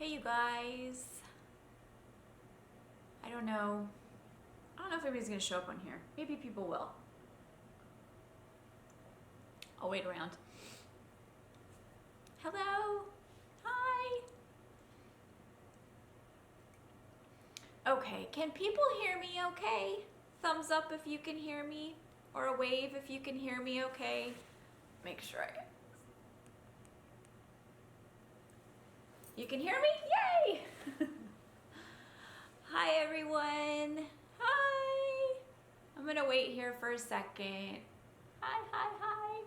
Hey you guys. I don't know if anybody's gonna show up on here. Maybe people will. I'll wait around. Hello. Hi. Okay, can people hear me okay? Thumbs up if you can hear me, or a wave if you can hear me okay. Make sure you can hear me? Yay! Hi everyone. Hi. I'm gonna wait here for a second. Hi.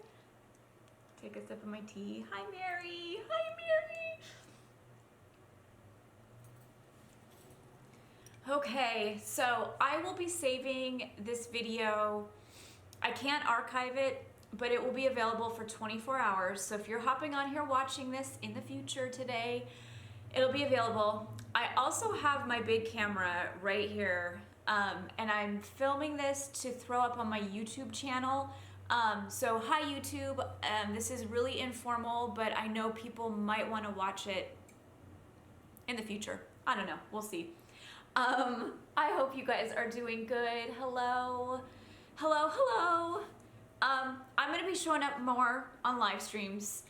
Take a sip of my tea. Hi Mary. Hi Mary. Okay, so I will be saving this video. I can't archive it, but it will be available for 24 hours. So if you're hopping on here watching this in the future today, it'll be available. I also have my big camera right here, and I'm filming this to throw up on my YouTube channel. So hi YouTube, this is really informal, but I know people might want to watch it in the future. I don't know, we'll see. I hope you guys are doing good. Hello. I'm gonna be showing up more on live streams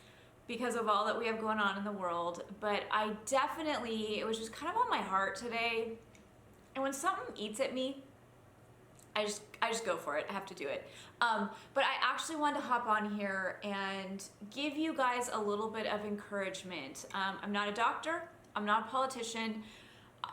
because of all that we have going on in the world, but it was just kind of on my heart today. And when something eats at me, I just go for it. I have to do it. But I actually wanted to hop on here and give you guys a little bit of encouragement. I'm not a doctor, I'm not a politician,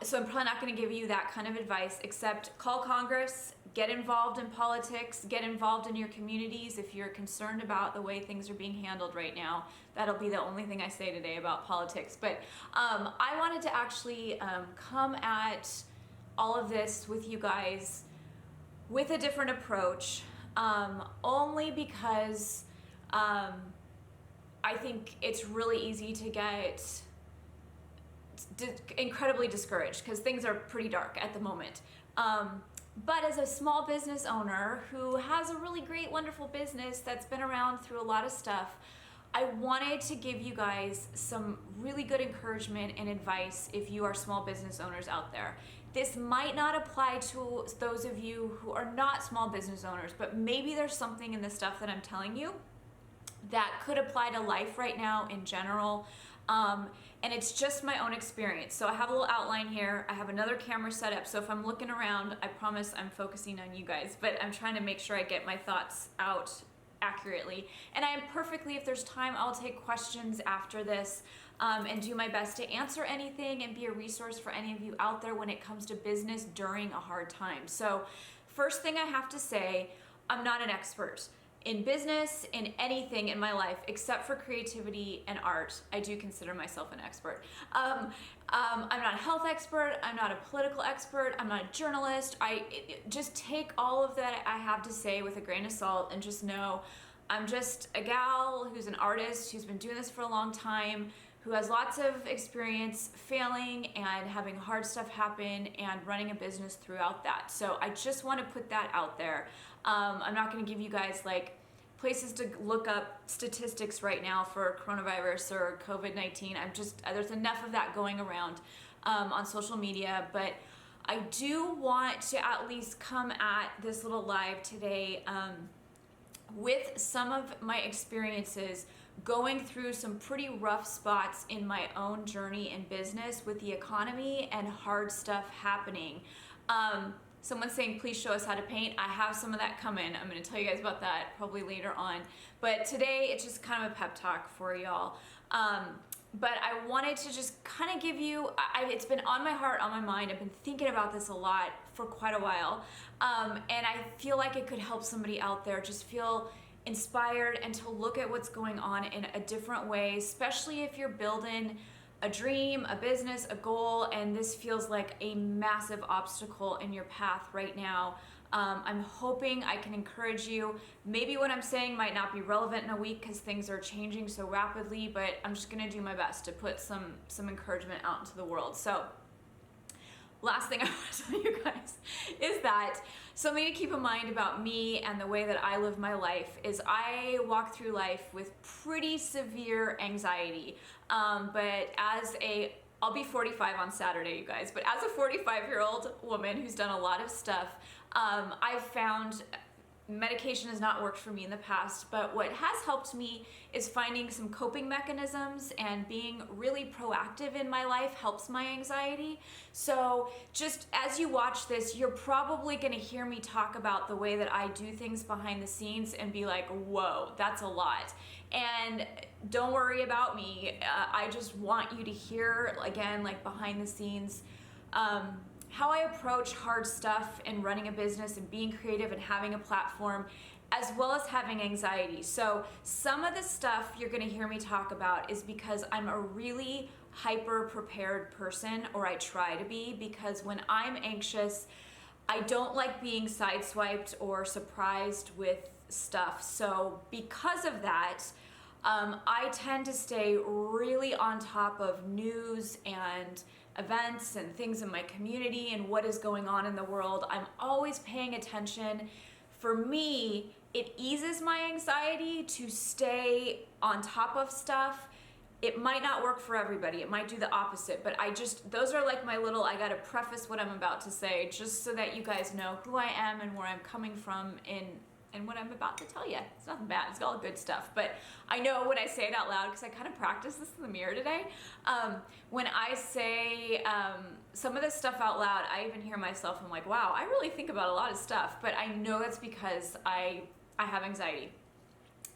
so I'm probably not going to give you that kind of advice, except call Congress, get involved in politics, get involved in your communities if you're concerned about the way things are being handled right now. That'll be the only thing I say today about politics. But I wanted to actually come at all of this with you guys with a different approach, only because I think it's really easy to get incredibly discouraged because things are pretty dark at the moment. But as a small business owner who has a really great, wonderful business that's been around through a lot of stuff, I wanted to give you guys some really good encouragement and advice if you are small business owners out there. This might not apply to those of you who are not small business owners, but maybe there's something in the stuff that I'm telling you that could apply to life right now in general. And it's just my own experience. So I have a little outline here. I have another camera set up. So if I'm looking around, I promise I'm focusing on you guys, but I'm trying to make sure I get my thoughts out accurately. And I am perfectly, if there's time, I'll take questions after this, and do my best to answer anything and be a resource for any of you out there when it comes to business during a hard time. So first thing I have to say, I'm not an expert in business, in anything in my life, except for creativity and art. I do consider myself an expert. I'm not a health expert, I'm not a political expert, I'm not a journalist. Just take all of that I have to say with a grain of salt and just know I'm just a gal who's an artist, who's been doing this for a long time, who has lots of experience failing and having hard stuff happen and running a business throughout that. So I just want to put that out there. I'm not going to give you guys like places to look up statistics right now for coronavirus or COVID-19. There's enough of that going around on social media, but I do want to at least come at this little live today with some of my experiences going through some pretty rough spots in my own journey in business with the economy and hard stuff happening. Someone's saying, please show us how to paint. I have some of that coming. I'm going to tell you guys about that probably later on. But today it's just kind of a pep talk for y'all. But I wanted to just kind of give you, it's been on my heart, on my mind. I've been thinking about this a lot for quite a while. And I feel like it could help somebody out there just feel inspired and to look at what's going on in a different way, especially if you're building a dream, a business, a goal, and this feels like a massive obstacle in your path right now. I'm hoping I can encourage you. Maybe what I'm saying might not be relevant in a week because things are changing so rapidly, but I'm just gonna do my best to put some encouragement out into the world. So last thing I want to tell you guys is that something to keep in mind about me and the way that I live my life is I walk through life with pretty severe anxiety. But as a I'll be 45 on Saturday, you guys, but as a 45-year-old woman who's done a lot of stuff, I've found medication has not worked for me in the past, but what has helped me is finding some coping mechanisms, and being really proactive in my life helps my anxiety. So just as you watch this, you're probably going to hear me talk about the way that I do things behind the scenes and be like, whoa, that's a lot. And don't worry about me. I just want you to hear, again, like behind the scenes, how I approach hard stuff and running a business and being creative and having a platform, as well as having anxiety. So some of the stuff you're gonna hear me talk about is because I'm a really hyper prepared person, or I try to be, because when I'm anxious, I don't like being sideswiped or surprised with stuff. So because of that, I tend to stay really on top of news and events and things in my community and what is going on in the world. I'm always paying attention. For me, it eases my anxiety to stay on top of stuff. It might not work for everybody. It might do the opposite, but those are like my little, I gotta preface what I'm about to say just so that you guys know who I am and where I'm coming from and what I'm about to tell you. It's nothing bad, it's all good stuff, but I know when I say it out loud, because I kind of practiced this in the mirror today, when I say some of this stuff out loud, I even hear myself, I'm like, wow, I really think about a lot of stuff, but I know that's because I have anxiety.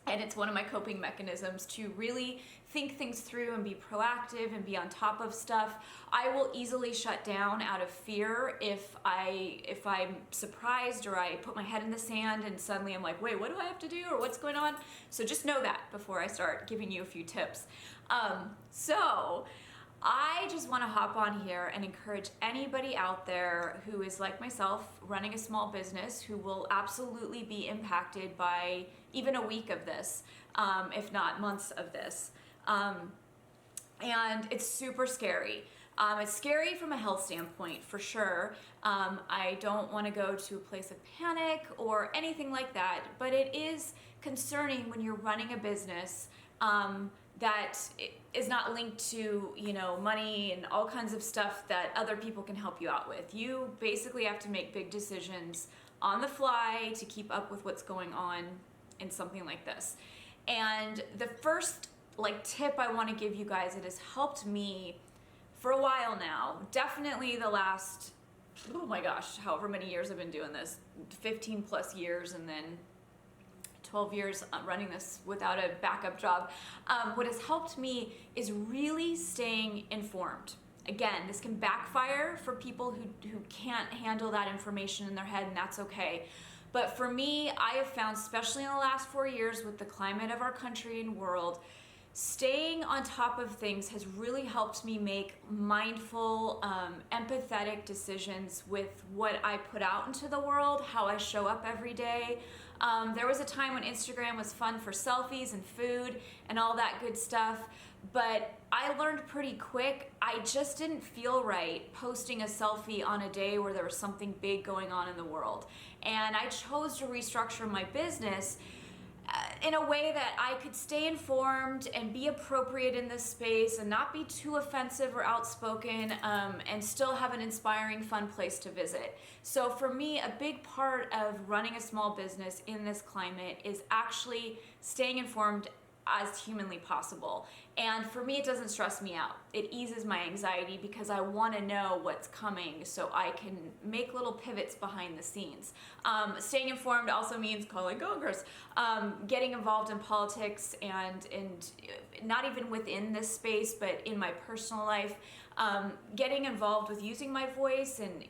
And it's one of my coping mechanisms to really think things through and be proactive and be on top of stuff. I will easily shut down out of fear if I'm surprised, or I put my head in the sand and suddenly I'm like, wait, what do I have to do, or what's going on? So just know that before I start giving you a few tips. So I just want to hop on here and encourage anybody out there who is like myself, running a small business, who will absolutely be impacted by even a week of this, if not months of this. And it's super scary. It's scary from a health standpoint, for sure. I don't want to go to a place of panic or anything like that, but it is concerning when you're running a business that is not linked to, money and all kinds of stuff that other people can help you out with. You basically have to make big decisions on the fly to keep up with what's going on in something like this. And the first tip I want to give you guys, it has helped me for a while now, definitely the last, oh my gosh, however many years I've been doing this, 15 plus years, and then 12 years running this without a backup job. What has helped me is really staying informed. Again, this can backfire for people who can't handle that information in their head, and that's okay. But for me, I have found, especially in the last 4 years with the climate of our country and world, staying on top of things has really helped me make mindful, empathetic decisions with what I put out into the world, how I show up every day. There was a time when Instagram was fun for selfies and food and all that good stuff, but I learned pretty quick, I just didn't feel right posting a selfie on a day where there was something big going on in the world. And I chose to restructure my business in a way that I could stay informed and be appropriate in this space and not be too offensive or outspoken, and still have an inspiring, fun place to visit. So for me, a big part of running a small business in this climate is actually staying informed as humanly possible. And for me, it doesn't stress me out. It eases my anxiety because I want to know what's coming so I can make little pivots behind the scenes. Staying informed also means calling Congress, getting involved in politics, and not even within this space, but in my personal life, getting involved with using my voice and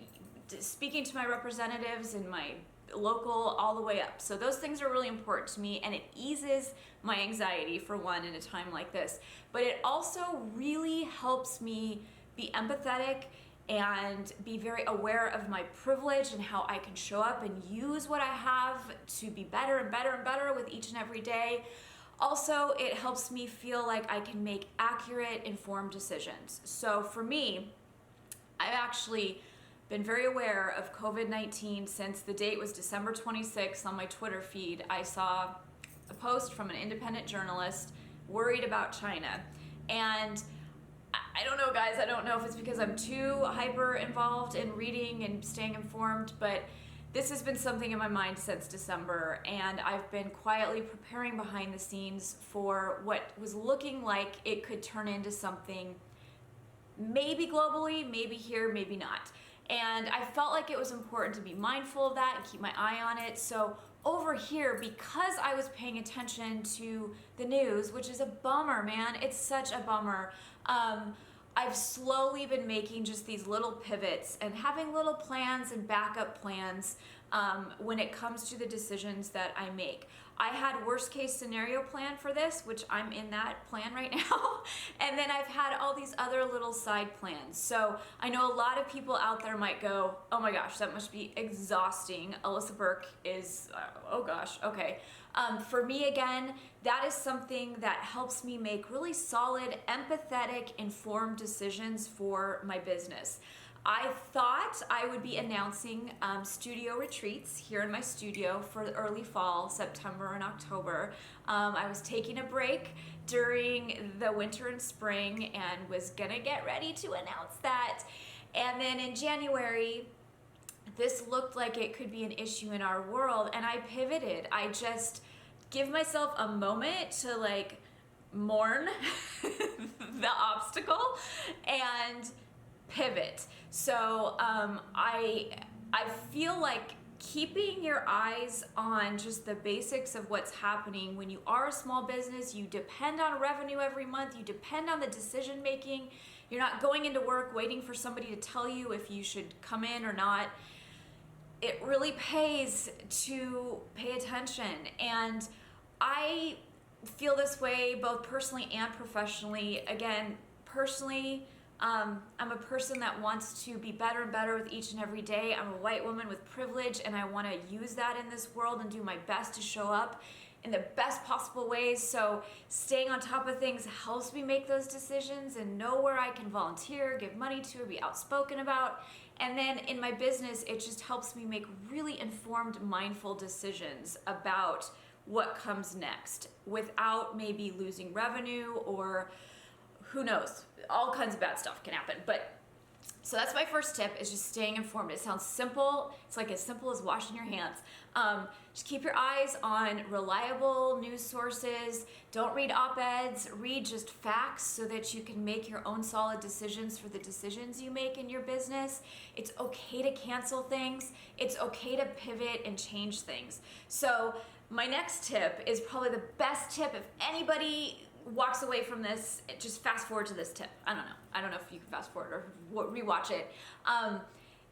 speaking to my representatives and my local all the way up. So those things are really important to me, and it eases my anxiety, for one, in a time like this. But it also really helps me be empathetic and be very aware of my privilege and how I can show up and use what I have to be better and better and better with each and every day. Also, it helps me feel like I can make accurate, informed decisions. So for me, I've actually been very aware of COVID-19 since the date was December 26th. On my Twitter feed, I saw a post from an independent journalist worried about China. And I don't know, guys. I don't know if it's because I'm too hyper involved in reading and staying informed, but this has been something in my mind since December, and I've been quietly preparing behind the scenes for what was looking like it could turn into something maybe globally, maybe here, maybe not. And I felt like it was important to be mindful of that and keep my eye on it. So over here, because I was paying attention to the news, which is a bummer, man, it's such a bummer. I've slowly been making just these little pivots and having little plans and backup plans when it comes to the decisions that I make. I had worst case scenario plan for this, which I'm in that plan right now. And then I've had all these other little side plans. So I know a lot of people out there might go, oh my gosh, that must be exhausting. Alyssa Burke is, oh gosh, okay. For me, again, that is something that helps me make really solid, empathetic, informed decisions for my business. I thought I would be announcing studio retreats here in my studio for the early fall, September and October. I was taking a break during the winter and spring and was gonna get ready to announce that. And then in January, this looked like it could be an issue in our world, and I pivoted. I just give myself a moment to like mourn the obstacle and pivot. So I feel like keeping your eyes on just the basics of what's happening when you are a small business, you depend on revenue every month, you depend on the decision making, you're not going into work waiting for somebody to tell you if you should come in or not. It really pays to pay attention, and I feel this way both personally and professionally. Again, personally, I'm a person that wants to be better and better with each and every day. I'm a white woman with privilege, and I want to use that in this world and do my best to show up in the best possible ways. So staying on top of things helps me make those decisions and know where I can volunteer, give money to, or be outspoken about. And then in my business, it just helps me make really informed, mindful decisions about what comes next without maybe losing revenue, or who knows, all kinds of bad stuff can happen. But so that's my first tip, is just staying informed. It sounds simple. It's like as simple as washing your hands. Just keep your eyes on reliable news sources. Don't read op-eds. Read just facts so that you can make your own solid decisions for the decisions you make in your business. It's okay to cancel things. It's okay to pivot and change things. So my next tip is probably the best tip. If anybody walks away from this, just fast forward to this tip. I don't know if you can fast forward or rewatch it.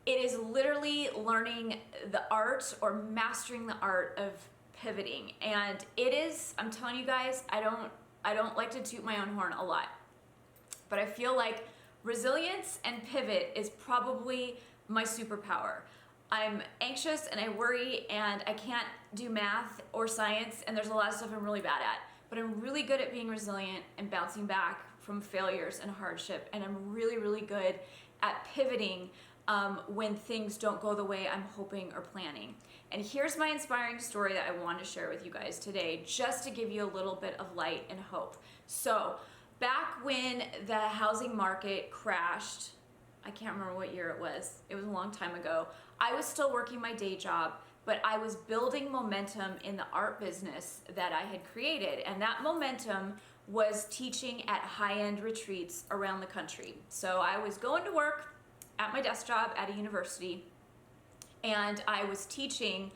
It is literally learning the art or mastering the art of pivoting. And it is, I'm telling you guys, I don't like to toot my own horn a lot, but I feel like resilience and pivot is probably my superpower. I'm anxious and I worry and I can't do math or science, and there's a lot of stuff I'm really bad at. But I'm really good at being resilient and bouncing back from failures and hardship. And I'm really, really good at pivoting when things don't go the way I'm hoping or planning. And here's my inspiring story that I want to share with you guys today, just to give you a little bit of light and hope. So back when the housing market crashed, I can't remember what year it was a long time ago, I was still working my day job, but I was building momentum in the art business that I had created. And that momentum was teaching at high-end retreats around the country. So I was going to work at my desk job at a university, and I was teaching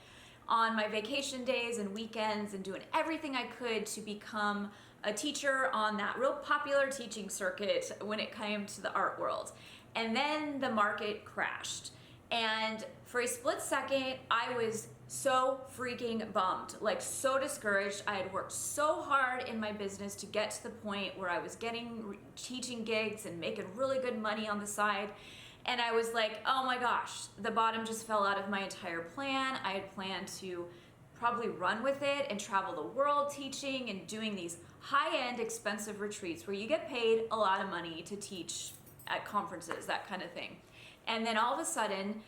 on my vacation days and weekends and doing everything I could to become a teacher on that real popular teaching circuit when it came to the art world. And then the market crashed. And for a split second, I was so freaking bummed, like so discouraged. I had worked so hard in my business to get to the point where I was getting teaching gigs and making really good money on the side. And I was like, oh my gosh, the bottom just fell out of my entire plan. I had planned to probably run with it and travel the world teaching and doing these high-end expensive retreats where you get paid a lot of money to teach at conferences, that kind of thing. And then all of a sudden,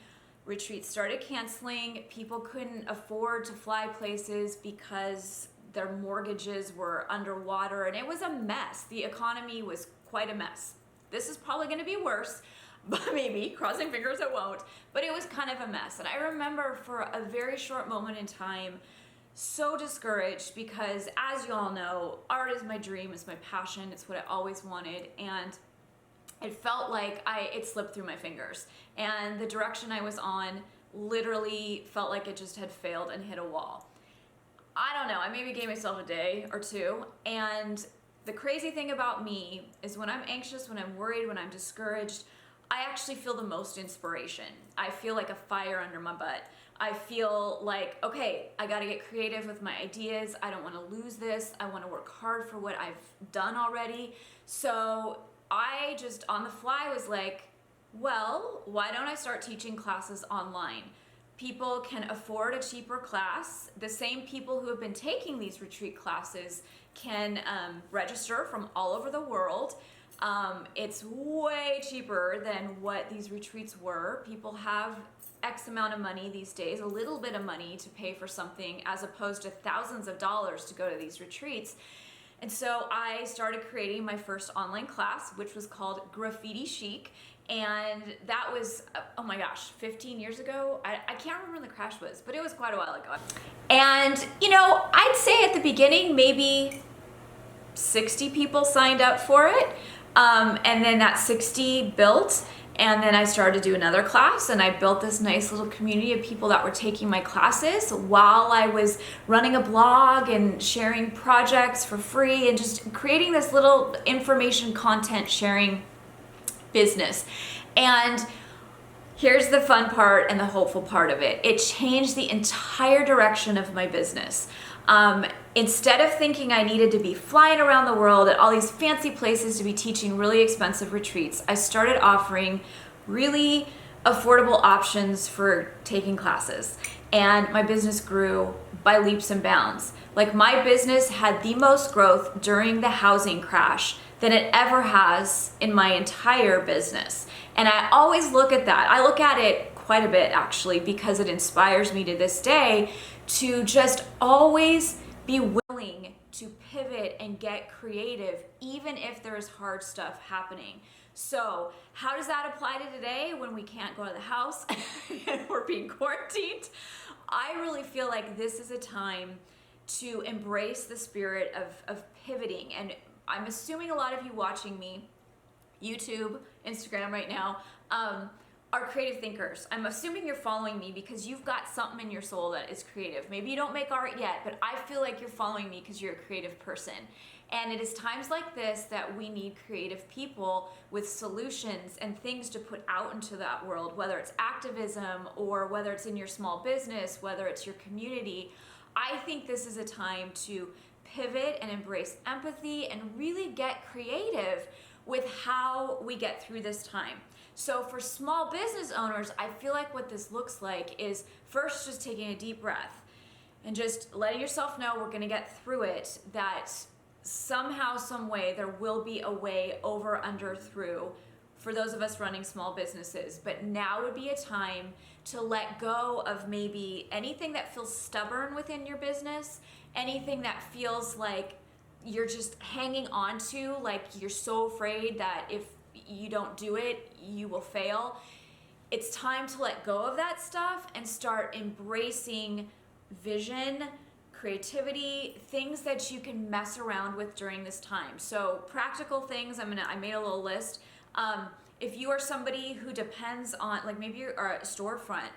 retreats started canceling. People couldn't afford to fly places because their mortgages were underwater, and it was a mess. The economy was quite a mess. this is probably going to be worse, but maybe, crossing fingers it won't. But it was kind of a mess. And I remember for a very short moment in time, so discouraged, because as you all know, art is my dream, it's my passion, it's what I always wanted. And it felt like it slipped through my fingers. And the direction I was on literally felt like it just had failed and hit a wall. I don't know, I maybe gave myself a day or two. And the crazy thing about me is when I'm anxious, when I'm worried, when I'm discouraged, I actually feel the most inspiration. I feel like a fire under my butt. I feel like, okay, I gotta get creative with my ideas. I don't wanna lose this. I wanna work hard for what I've done already. So I just on the fly was like, well, why don't I start teaching classes online? People can afford a cheaper class. The same people who have been taking these retreat classes can register from all over the world. It's way cheaper than what these retreats were. People have X amount of money these days, a little bit of money to pay for something, as opposed to thousands of dollars to go to these retreats. And so I started creating my first online class, which was called Graffiti Chic. And that was, oh my gosh, 15 years ago? I can't remember when the crash was, but it was quite a while ago. And, you know, I'd say at the beginning, maybe 60 people signed up for it. And then that 60 built. And then I started to do another class, and I built this nice little community of people that were taking my classes while I was running a blog and sharing projects for free and just creating this little information content sharing business. And here's the fun part and the hopeful part of it. It changed the entire direction of my business. Instead of thinking I needed to be flying around the world at all these fancy places to be teaching really expensive retreats, I started offering really affordable options for taking classes. And my business grew by leaps and bounds. Like, my business had the most growth during the housing crash than it ever has in my entire business. And I always look at that. I look at it quite a bit, actually, because it inspires me to this day to just always be willing to pivot and get creative, even if there's hard stuff happening. So how does that apply to today when we can't go to the house and we're being quarantined? I really feel like this is a time to embrace the spirit of pivoting. And I'm assuming a lot of you watching me, YouTube, Instagram right now, are creative thinkers. I'm assuming you're following me because you've got something in your soul that is creative. Maybe you don't make art yet, but I feel like you're following me because you're a creative person. And it is times like this that we need creative people with solutions and things to put out into that world, whether it's activism or whether it's in your small business, whether it's your community. I think this is a time to pivot and embrace empathy and really get creative with how we get through this time. So for small business owners, I feel like what this looks like is first just taking a deep breath and just letting yourself know we're gonna get through it, that somehow, some way, there will be a way over, under, through for those of us running small businesses. But now would be a time to let go of maybe anything that feels stubborn within your business, anything that feels like you're just hanging on to, like you're so afraid that if you don't do it, you will fail. It's time to let go of that stuff and start embracing vision, creativity, things that you can mess around with during this time. So practical things, I made a little list. If you are somebody who depends on, like maybe you're a storefront,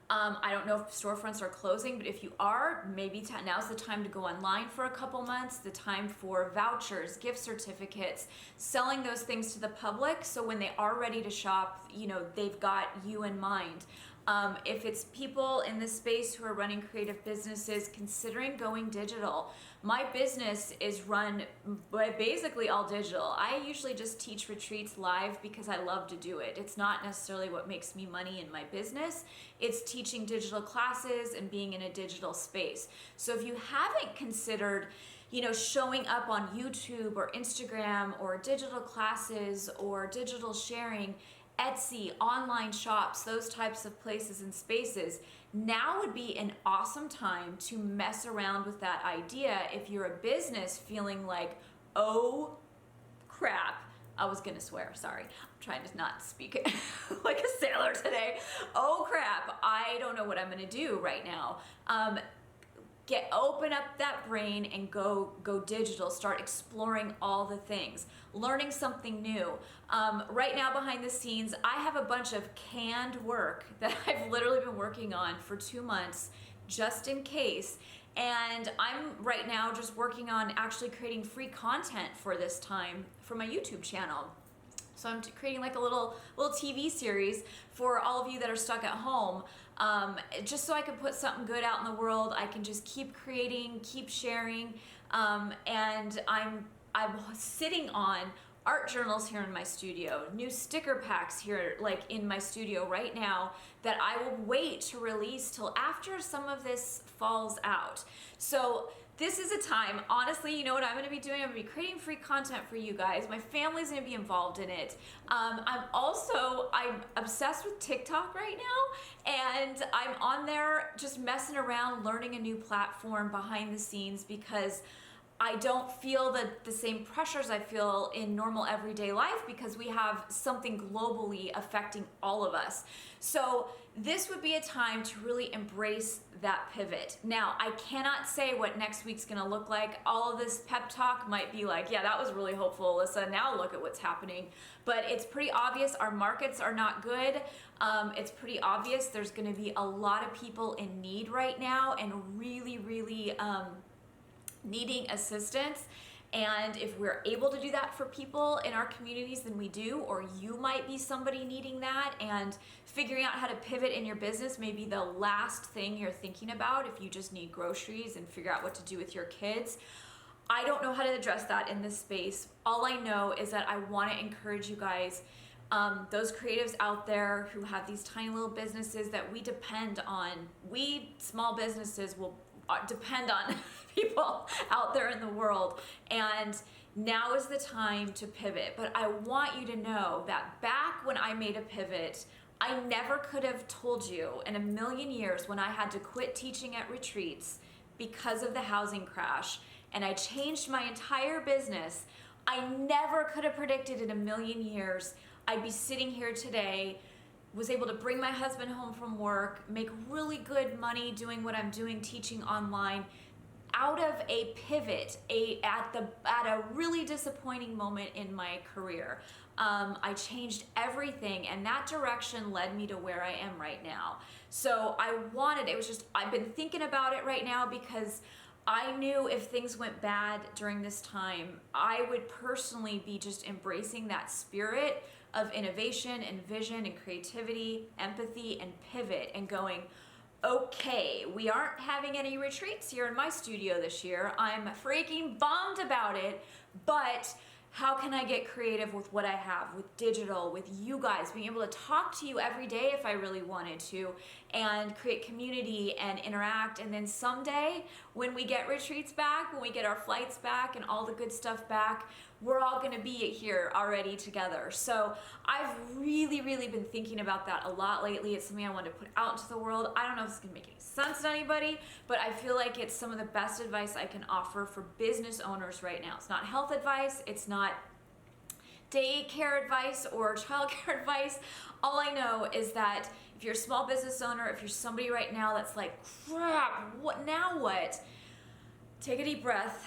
I don't know if storefronts are closing, but if you are, maybe now's the time to go online for a couple months, the time for vouchers, gift certificates, selling those things to the public so when they are ready to shop, you know, they've got you in mind. If it's people in this space who are running creative businesses, considering going digital. My business is run by basically all digital. I usually just teach retreats live because I love to do it. It's not necessarily what makes me money in my business. It's teaching digital classes and being in a digital space. So if you haven't considered, you know, showing up on YouTube or Instagram or digital classes or digital sharing, Etsy, online shops, those types of places and spaces, now would be an awesome time to mess around with that idea if you're a business feeling like, oh crap, I was gonna swear, sorry. I'm trying to not speak like a sailor today. Oh crap, I don't know what I'm gonna do right now. Open up that brain and go digital. Start exploring all the things, learning something new. Right now behind the scenes, I have a bunch of canned work that I've literally been working on for 2 months, just in case. And I'm right now just working on actually creating free content for this time for my YouTube channel. So I'm creating like a little TV series for all of you that are stuck at home, just so I can put something good out in the world. I can just keep creating, keep sharing, and I'm sitting on art journals here in my studio, new sticker packs here like in my studio right now that I will wait to release till after some of this falls out. So this is a time, honestly, you know what I'm gonna be doing? I'm gonna be creating free content for you guys. My family's gonna be involved in it. I'm obsessed with TikTok right now, and I'm on there just messing around, learning a new platform behind the scenes because I don't feel the same pressures I feel in normal everyday life because we have something globally affecting all of us. So this would be a time to really embrace that pivot. Now, I cannot say what next week's gonna look like. All of this pep talk might be like, yeah, that was really hopeful, Alyssa. Now look at what's happening. But it's pretty obvious our markets are not good. It's pretty obvious there's gonna be a lot of people in need right now and really, really needing assistance. And if we're able to do that for people in our communities, then we do, or you might be somebody needing that, and figuring out how to pivot in your business may be the last thing you're thinking about if you just need groceries and figure out what to do with your kids. I don't know how to address that in this space. All I know is that I want to encourage you guys, those creatives out there who have these tiny little businesses that we depend on. We small businesses will depend on people out there in the world, and now is the time to pivot. But I want you to know that back when I made a pivot, I never could have told you in a million years when I had to quit teaching at retreats because of the housing crash and I changed my entire business. I never could have predicted in a million years I'd be sitting here today, was able to bring my husband home from work, make really good money doing what I'm doing, teaching online, out of a pivot, at a really disappointing moment in my career. I changed everything, and that direction led me to where I am right now. So I've been thinking about it right now because I knew if things went bad during this time, I would personally be just embracing that spirit of innovation and vision and creativity, empathy, and pivot, and going, okay, we aren't having any retreats here in my studio this year. I'm freaking bummed about it, but how can I get creative with what I have, with digital, with you guys, being able to talk to you every day if I really wanted to, and create community and interact. And then someday when we get retreats back, when we get our flights back and all the good stuff back, we're all gonna be here already together. So I've really, really been thinking about that a lot lately. It's something I want to put out into the world. I don't know if it's gonna make any sense to anybody, but I feel like it's some of the best advice I can offer for business owners right now. It's not health advice, it's not daycare advice or childcare advice. All I know is that if you're a small business owner, if you're somebody right now that's like, crap, what now what? Take a deep breath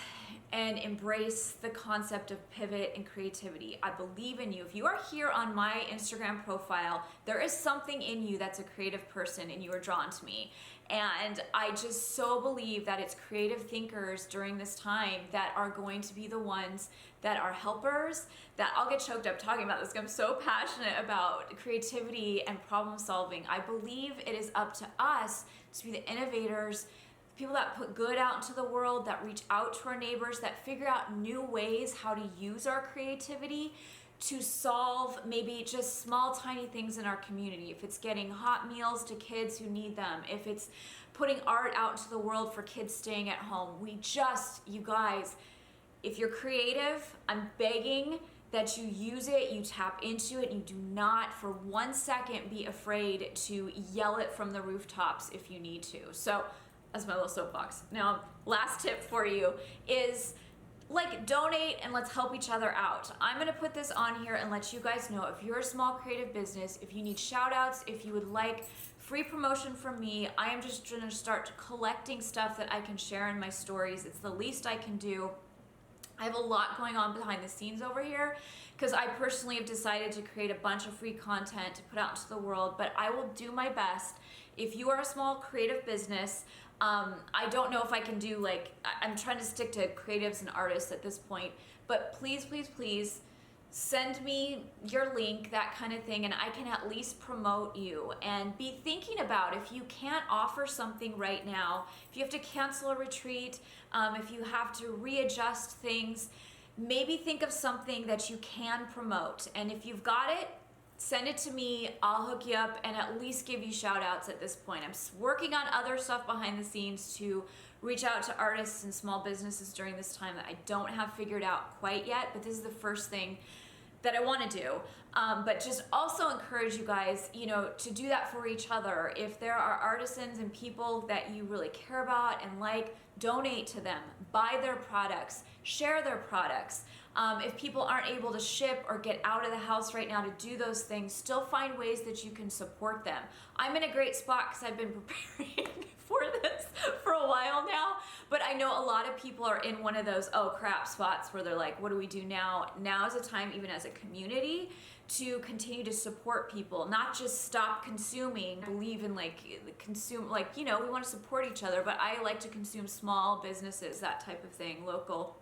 and embrace the concept of pivot and creativity. I believe in you. If you are here on my Instagram profile, there is something in you that's a creative person and you are drawn to me. And I just so believe that it's creative thinkers during this time that are going to be the ones that are helpers, that I'll get choked up talking about this because I'm so passionate about creativity and problem solving. I believe it is up to us to be the innovators, people that put good out into the world, that reach out to our neighbors, that figure out new ways how to use our creativity to solve maybe just small, tiny things in our community. If it's getting hot meals to kids who need them, if it's putting art out into the world for kids staying at home, you guys, if you're creative, I'm begging that you use it, you tap into it, and you do not for 1 second be afraid to yell it from the rooftops if you need to. So that's my little soapbox. Now, last tip for you is like, donate and let's help each other out. I'm gonna put this on here and let you guys know if you're a small creative business, if you need shout outs, if you would like free promotion from me, I am just gonna start collecting stuff that I can share in my stories. It's the least I can do. I have a lot going on behind the scenes over here because I personally have decided to create a bunch of free content to put out into the world, but I will do my best. If you are a small creative business, I don't know if I can do, like, I'm trying to stick to creatives and artists at this point, but please, please, please send me your link, that kind of thing, and I can at least promote you. And be thinking about, if you can't offer something right now, if you have to cancel a retreat, if you have to readjust things, maybe think of something that you can promote. And if you've got it, send it to me. I'll hook you up and at least give you shout outs at this point. I'm working on other stuff behind the scenes to reach out to artists and small businesses during this time that I don't have figured out quite yet, but this is the first thing that I want to do. But just also encourage you guys, you know, to do that for each other. If there are artisans and people that you really care about and like, donate to them, buy their products, share their products. If people aren't able to ship or get out of the house right now to do those things, still find ways that you can support them. I'm in a great spot because I've been preparing for this for a while now, but I know a lot of people are in one of those oh crap spots where they're like, what do we do now? Now is a time, even as a community, to continue to support people, not just stop consuming, believe in like consume, like, you know, we want to support each other, but I like to consume small businesses, that type of thing, local.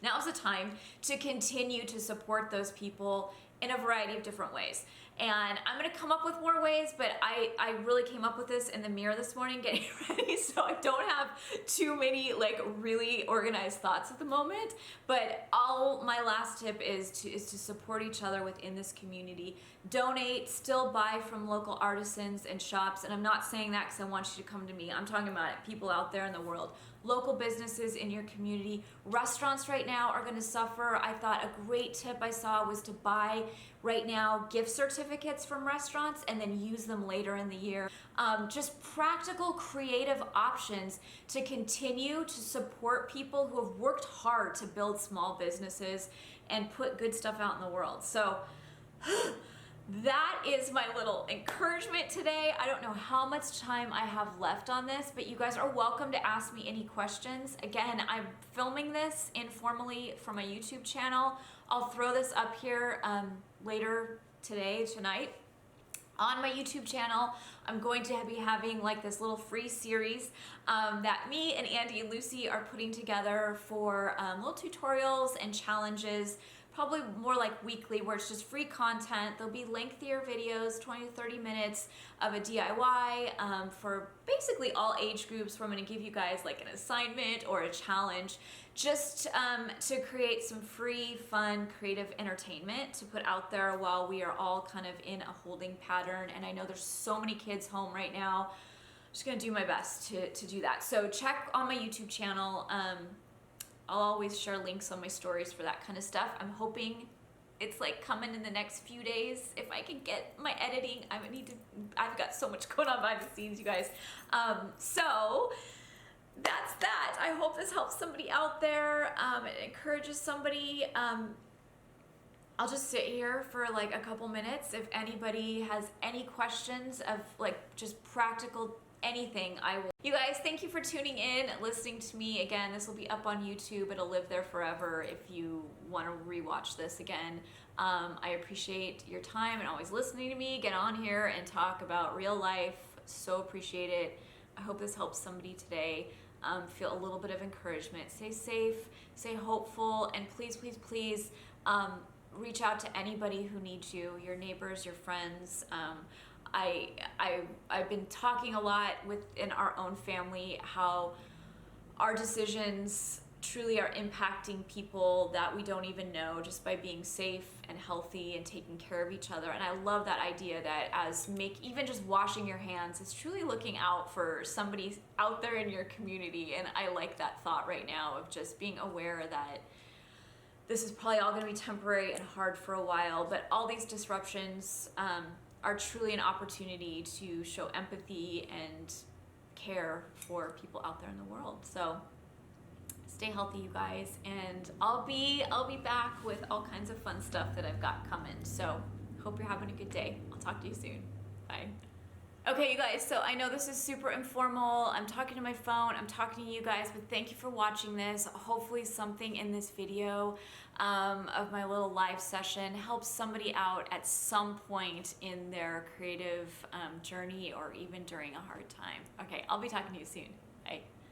Now is the time to continue to support those people in a variety of different ways. And I'm gonna come up with more ways, but I really came up with this in the mirror this morning getting ready, so I don't have too many like really organized thoughts at the moment. But my last tip is to support each other within this community. Donate, still buy from local artisans and shops. And I'm not saying that because I want you to come to me. I'm talking about people out there in the world. Local businesses in your community. Restaurants right now are gonna suffer. I thought a great tip I saw was to buy right now gift certificates from restaurants and then use them later in the year. Just practical, creative options to continue to support people who have worked hard to build small businesses and put good stuff out in the world. So that is my little encouragement today. I don't know how much time I have left on this, but you guys are welcome to ask me any questions. Again, I'm filming this informally for my YouTube channel. I'll throw this up here later tonight on my YouTube channel. I'm going to be having like this little free series that me and Andy and Lucy are putting together for little tutorials and challenges, probably more like weekly, where it's just free content. There'll be lengthier videos, 20 to 30 minutes of a DIY for basically all age groups, where I'm gonna give you guys like an assignment or a challenge just to create some free, fun, creative entertainment to put out there while we are all kind of in a holding pattern. And I know there's so many kids home right now. I'm just gonna do my best to do that. So check on my YouTube channel. I'll always share links on my stories for that kind of stuff. I'm hoping it's like coming in the next few days. If I can get my editing, I've got so much going on behind the scenes, you guys. So that's that. I hope this helps somebody out there. It encourages somebody. I'll just sit here for like a couple minutes. If anybody has any questions of like just practical anything, I will. You guys, thank you for tuning in, listening to me. Again, this will be up on YouTube. It'll live there forever if you want to rewatch this again. I appreciate your time and always listening to me get on here and talk about real life. So appreciate it. I hope this helps somebody today. Feel a little bit of encouragement. Stay safe, stay hopeful, and please, please, please reach out to anybody who needs you, your neighbors, your friends. I've been talking a lot within our own family how our decisions truly are impacting people that we don't even know just by being safe and healthy and taking care of each other. And I love that idea that even just washing your hands is truly looking out for somebody out there in your community. And I like that thought right now of just being aware that this is probably all going to be temporary and hard for a while, but all these disruptions are truly an opportunity to show empathy and care for people out there in the world. So Stay healthy, you guys, and I'll be back with all kinds of fun stuff that I've got coming. So hope you're having a good day. I'll talk to you soon. Bye. Okay, you guys, so I know this is super informal. I'm talking to my phone, I'm talking to you guys, but thank you for watching this. Hopefully something in this video of my little live session helps somebody out at some point in their creative journey or even during a hard time. Okay, I'll be talking to you soon. Bye.